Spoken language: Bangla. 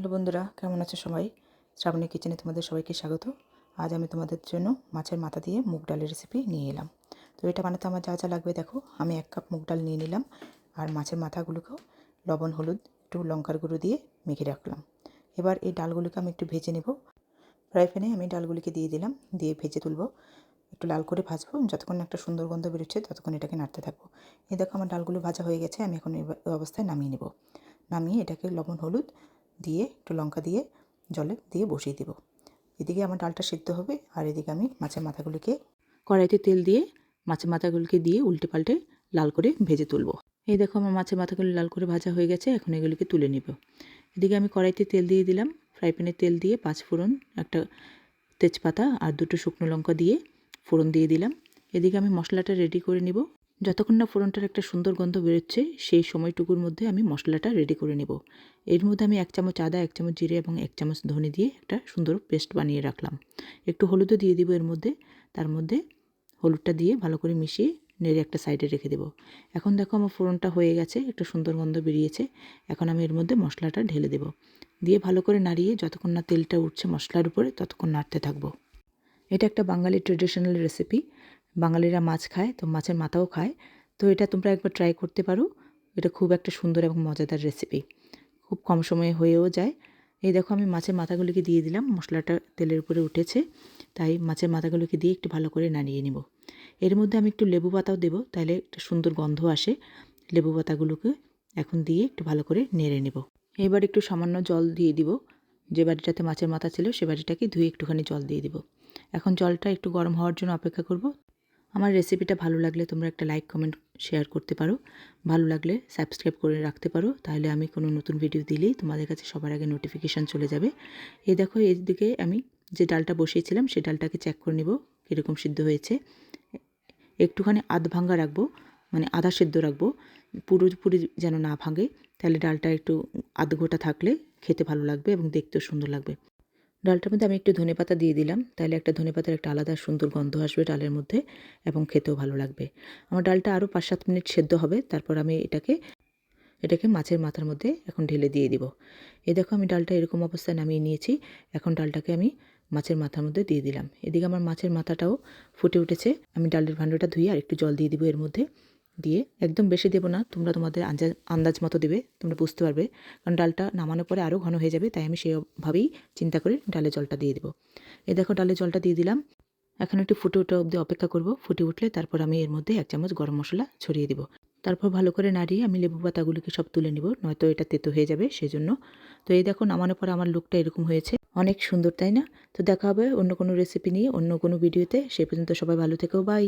হ্যালো বন্ধুরা, কেমন আছো সবাই? শ্রাবণী কিচেনে তোমাদের সবাইকে স্বাগত। আজ আমি তোমাদের জন্য মাছের মাথা দিয়ে মুগ ডালের রেসিপি নিয়ে এলাম। তো এটা বানাতে আমার যা যা লাগবে দেখো, আমি 1 কাপ মুগ ডাল নিয়ে নিলাম আর মাছের মাথাগুলোকেও লবণ হলুদ একটু লঙ্কার গুঁড়ো দিয়ে মেখে রাখলাম। এবার এই ডালগুলোকে আমি একটু ভেজে নেব। ফ্রাই প্যানে আমি ডালগুলিকে দিয়ে দিলাম, দিয়ে ভেজে তুলব। একটু লাল করে ভাজবো, যতক্ষণ না একটা সুন্দর গন্ধ বেরোচ্ছে ততক্ষণ এটাকে নাড়তে থাকবো। এই দেখো আমার ডালগুলো ভাজা হয়ে গেছে, আমি এখন এই অবস্থায় নামিয়ে নেব। নামিয়ে এটাকে লবণ হলুদ দিয়ে একটু লঙ্কা দিয়ে জলে দিয়ে বসিয়ে দেব। এদিকে আমার ডালটা সিদ্ধ হবে আর এদিকে আমি মাছের মাথাগুলিকে কড়াইতে তেল দিয়ে মাছের মাথাগুলিকে দিয়ে উল্টে পাল্টে লাল করে ভেজে তুলব। এই দেখো আমার মাছের মাথাগুলি লাল করে ভাজা হয়ে গেছে, এখন এগুলিকে তুলে নেব। এদিকে আমি কড়াইতে তেল দিয়ে দিলাম, ফ্রাই প্যানে তেল দিয়ে 5 ফোড়ন, একটা তেজপাতা আর 2টো শুকনো লঙ্কা দিয়ে ফোড়ন দিয়ে দিলাম। এদিকে আমি মশলাটা রেডি করে নেব। যতক্ষণ না ফোড়নটার একটা সুন্দর গন্ধ বেরোচ্ছে সেই সময়টুকুর মধ্যে আমি মশলাটা রেডি করে নেব। এর মধ্যে আমি 1 চামচ আদা, 1 চামচ জিরে এবং 1 চামচ ধনে দিয়ে একটা সুন্দর পেস্ট বানিয়ে রাখলাম। একটু হলুদও দিয়ে দিব এর মধ্যে। তার মধ্যে হলুদটা দিয়ে ভালো করে মিশিয়ে নেড়ে একটা সাইডে রেখে দেব। এখন দেখো আমার ফোড়নটা হয়ে গেছে, একটা সুন্দর গন্ধ বেরিয়েছে। এখন আমি এর মধ্যে মশলাটা ঢেলে দেব। দিয়ে ভালো করে নাড়িয়ে যতক্ষণ না তেলটা উঠছে মশলার উপরে ততক্ষণ নাড়তে থাকবো। এটা একটা বাঙালি ট্রেডিশনাল রেসিপি। বাঙালিরা মাছ খায়, তো মাছের মাথাও খায়। তো এটা তোমরা একবার ট্রাই করতে পারো। এটা খুব একটা সুন্দর এবং মজাদার রেসিপি, খুব কম সময়ে হয়েও যায়। এই দেখো আমি মাছের মাথাগুলিকে দিয়ে দিলাম, মশলাটা তেলের উপরে উঠেছে, তাই মাছের মাথাগুলোকে দিয়ে একটু ভালো করে নাড়িয়ে নেব। এর মধ্যে আমি একটু লেবু পাতাও দেবো, তাহলে একটা সুন্দর গন্ধ আসে। লেবু পাতাগুলোকে এখন দিয়ে একটু ভালো করে নেড়ে নেব। এবার একটু সামান্য জল দিয়ে দিব। যে বাটিটাতে মাছের মাথা ছিল সে বাটিটাকে ধুয়ে একটুখানি জল দিয়ে দিব। এখন জলটা একটু গরম হওয়ার জন্য অপেক্ষা করব। আমার রেসিপিটা ভালো লাগলে তোমরা একটা লাইক কমেন্ট শেয়ার করতে পারো। ভালো লাগলে সাবস্ক্রাইব করে রাখতে পারো, তাহলে আমি কোনো নতুন ভিডিও দিলেই তোমাদের কাছে সবার আগে নোটিফিকেশান চলে যাবে। এই দেখো এইদিকে আমি যে ডালটা বসিয়েছিলাম সেই ডালটাকে চেক করে নেব কীরকম সিদ্ধ হয়েছে। একটুখানি আধ ভাঙ্গা রাখবো, মানে আধা সিদ্ধ রাখবো, পুরোপুরি যেন না ভাঙে। তাহলে ডালটা একটু আধ গোটা থাকলে খেতে ভালো লাগবে এবং দেখতেও সুন্দর লাগবে। ডালটার মধ্যে আমি একটু ধনেপাতা দিয়ে দিলাম, তাহলে একটা ধনেপাতার একটা আলাদা সুন্দর গন্ধ আসবে ডালের মধ্যে এবং খেতেও ভালো লাগবে। আমার ডালটা আরও 5-7 মিনিট সেদ্ধ হবে, তারপর আমি এটাকে মাছের মাথার মধ্যে এখন ঢেলে দিয়ে দিব। এই দেখো আমি ডালটা এরকম অবস্থায় নামিয়ে নিয়েছি। এখন ডালটাকে আমি মাছের মাথার মধ্যে দিয়ে দিলাম। এদিকে আমার মাছের মাথাটাও ফুটে উঠেছে। আমি ডালের ভাণ্ডটা ধুয়ে আর একটু জল দিয়ে দিব এর মধ্যে। দিয়ে একদম বেশি দেবো না, তোমরা তোমাদের আন্দাজ মতো দেবে, তোমরা বুঝতে পারবে। কারণ ডালটা নামানোর পরে আরও ঘন হয়ে যাবে, তাই আমি সেভাবেই চিন্তা করে ডালে জলটা দিয়ে দেবো। এই দেখো ডালে জলটা দিয়ে দিলাম। এখন একটু ফুটে ওঠা অবধি অপেক্ষা করব। ফুটে উঠলে তারপর আমি এর মধ্যে 1 চামচ গরম মশলা ছড়িয়ে দিব। তারপর ভালো করে নাড়িয়ে আমি লেবু পাতাগুলিকে সব তুলে নিব, নয়তো এটা তেতো হয়ে যাবে সেজন্য। তো এই দেখো নামানোর পর আমার লুকটা এরকম হয়েছে, অনেক সুন্দর তাই না? তো দেখা হবে অন্য কোনো রেসিপি নিয়ে অন্য কোনো ভিডিওতে। সেই পর্যন্ত সবাই ভালো থেকো, বাই।